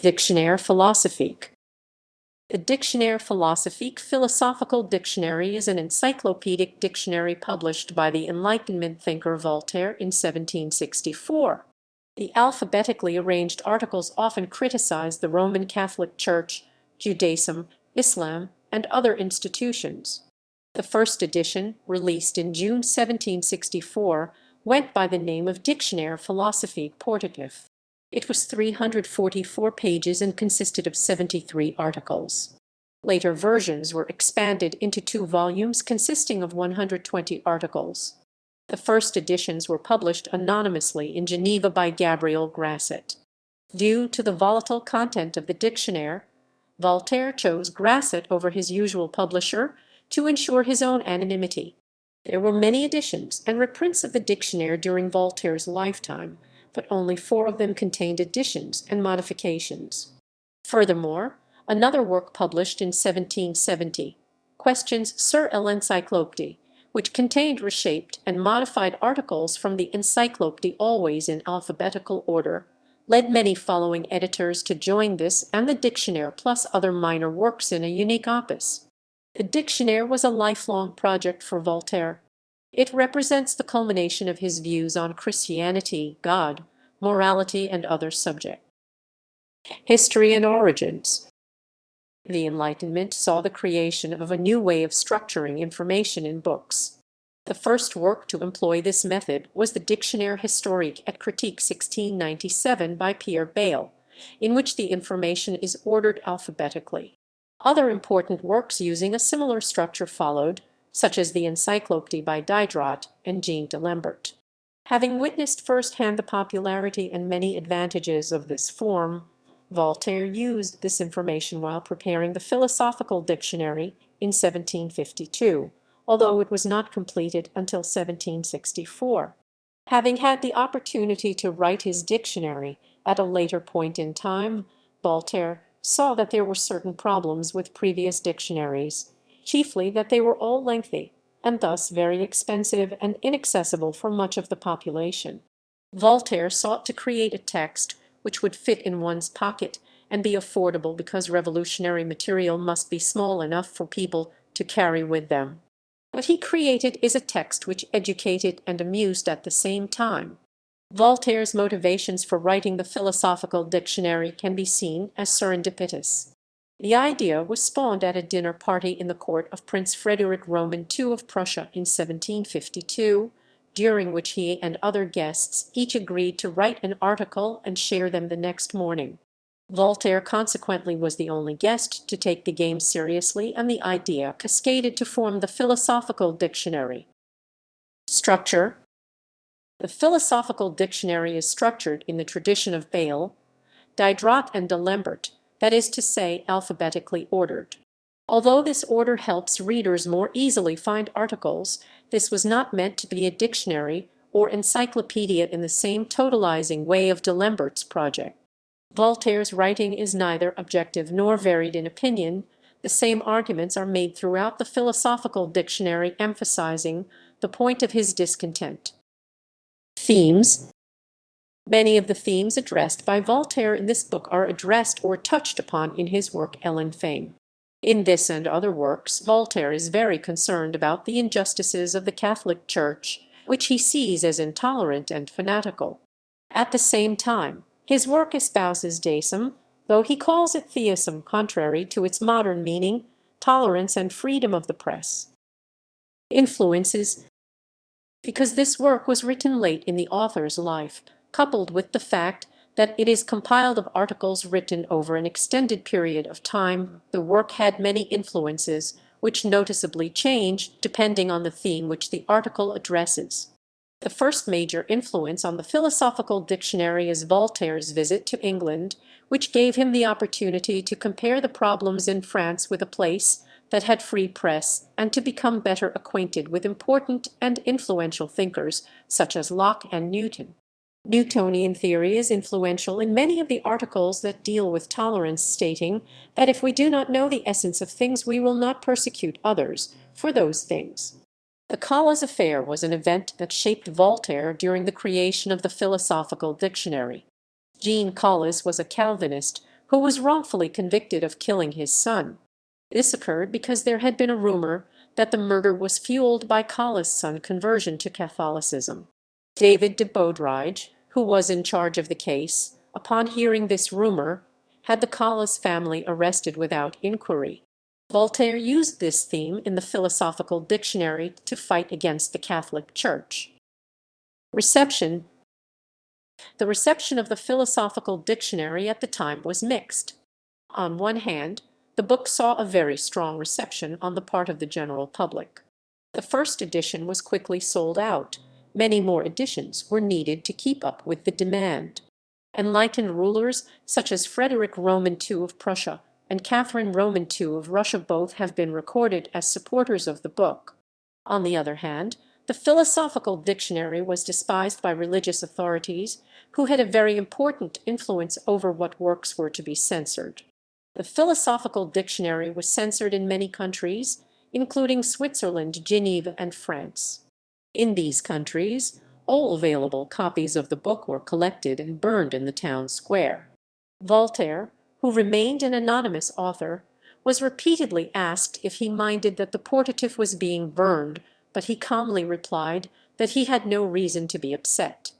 Dictionnaire philosophique. The Dictionnaire philosophique philosophical dictionary is an encyclopedic dictionary published by the Enlightenment thinker Voltaire in 1764. The alphabetically arranged articles often criticize the Roman Catholic Church, Judaism, Islam, and other institutions. The first edition, released in June 1764, went by the name of Dictionnaire philosophique portatif. It was 344 pages and consisted of 73 articles. Later versions were expanded into 2 volumes consisting of 120 articles. The first editions were published anonymously in Geneva by Gabriel Grasset. Due to the volatile content of the Dictionnaire, Voltaire chose Grasset over his usual publisher to ensure his own anonymity. There were many editions and reprints of the Dictionnaire during Voltaire's lifetime, but only 4 of them contained additions and modifications. Furthermore, another work published in 1770, Questions sur l'Encyclopédie, which contained reshaped and modified articles from the Encyclopédie always in alphabetical order, led many following editors to join this and the Dictionnaire plus other minor works in a unique opus. The Dictionnaire was a lifelong project for Voltaire. It represents the culmination of his views on Christianity, God, morality, and other subjects. History and origins. The Enlightenment saw the creation of a new way of structuring information in books. The first work to employ this method was the Dictionnaire historique et critique 1697 by Pierre Bayle, in which the information is ordered alphabetically. Other important works using a similar structure followed, such as the Encyclopédie by Diderot and Jean de Lambert. Having witnessed firsthand the popularity and many advantages of this form, Voltaire used this information while preparing the Philosophical Dictionary in 1752, although it was not completed until 1764. Having had the opportunity to write his dictionary at a later point in time, Voltaire saw that there were certain problems with previous dictionaries, chiefly that they were all lengthy, and thus very expensive and inaccessible for much of the population. Voltaire sought to create a text which would fit in one's pocket and be affordable because revolutionary material must be small enough for people to carry with them. What he created is a text which educated and amused at the same time. Voltaire's motivations for writing the Philosophical Dictionary can be seen as serendipitous. The idea was spawned at a dinner party in the court of Prince Frederick Roman II of Prussia in 1752, during which he and other guests each agreed to write an article and share them the next morning. Voltaire consequently was the only guest to take the game seriously, and the idea cascaded to form the Philosophical Dictionary. Structure. The Philosophical Dictionary is structured in the tradition of Bayle, Diderot, and de Lambert, that is to say, alphabetically ordered. Although this order helps readers more easily find articles, this was not meant to be a dictionary or encyclopedia in the same totalizing way of de Lambert's project. Voltaire's writing is neither objective nor varied in opinion. The same arguments are made throughout the Philosophical Dictionary, emphasizing the point of his discontent. Themes. Many of the themes addressed by Voltaire in this book are addressed or touched upon in his work Enlightenment. In this and other works, Voltaire is very concerned about the injustices of the Catholic Church, which he sees as intolerant and fanatical. At the same time, his work espouses Deism, though he calls it theism contrary to its modern meaning, tolerance and freedom of the press. Influences. Because this work was written late in the author's life, coupled with the fact that it is compiled of articles written over an extended period of time, the work had many influences, which noticeably change depending on the theme which the article addresses. The first major influence on the Philosophical Dictionary is Voltaire's visit to England, which gave him the opportunity to compare the problems in France with a place that had free press and to become better acquainted with important and influential thinkers such as Locke and Newton. Newtonian theory is influential in many of the articles that deal with tolerance, stating that if we do not know the essence of things, we will not persecute others for those things. The Collas affair was an event that shaped Voltaire during the creation of the Philosophical Dictionary. Jean Collas was a Calvinist who was wrongfully convicted of killing his son. This occurred because there had been a rumor that the murder was fueled by Calas' son's conversion to Catholicism. David de Baudrige, who was in charge of the case, upon hearing this rumor, had the Calas family arrested without inquiry. Voltaire used this theme in the Philosophical Dictionary to fight against the Catholic Church. Reception. The reception of the Philosophical Dictionary at the time was mixed. On one hand, the book saw a very strong reception on the part of the general public. The first edition was quickly sold out. Many more editions were needed to keep up with the demand. Enlightened rulers such as Frederick Roman II of Prussia and Catherine Roman II of Russia both have been recorded as supporters of the book. On the other hand, the Philosophical Dictionary was despised by religious authorities, who had a very important influence over what works were to be censored. The Philosophical Dictionary was censored in many countries, including Switzerland, Geneva, and France. In these countries, all available copies of the book were collected and burned in the town square. Voltaire, who remained an anonymous author, was repeatedly asked if he minded that the portatif was being burned, but he calmly replied that he had no reason to be upset.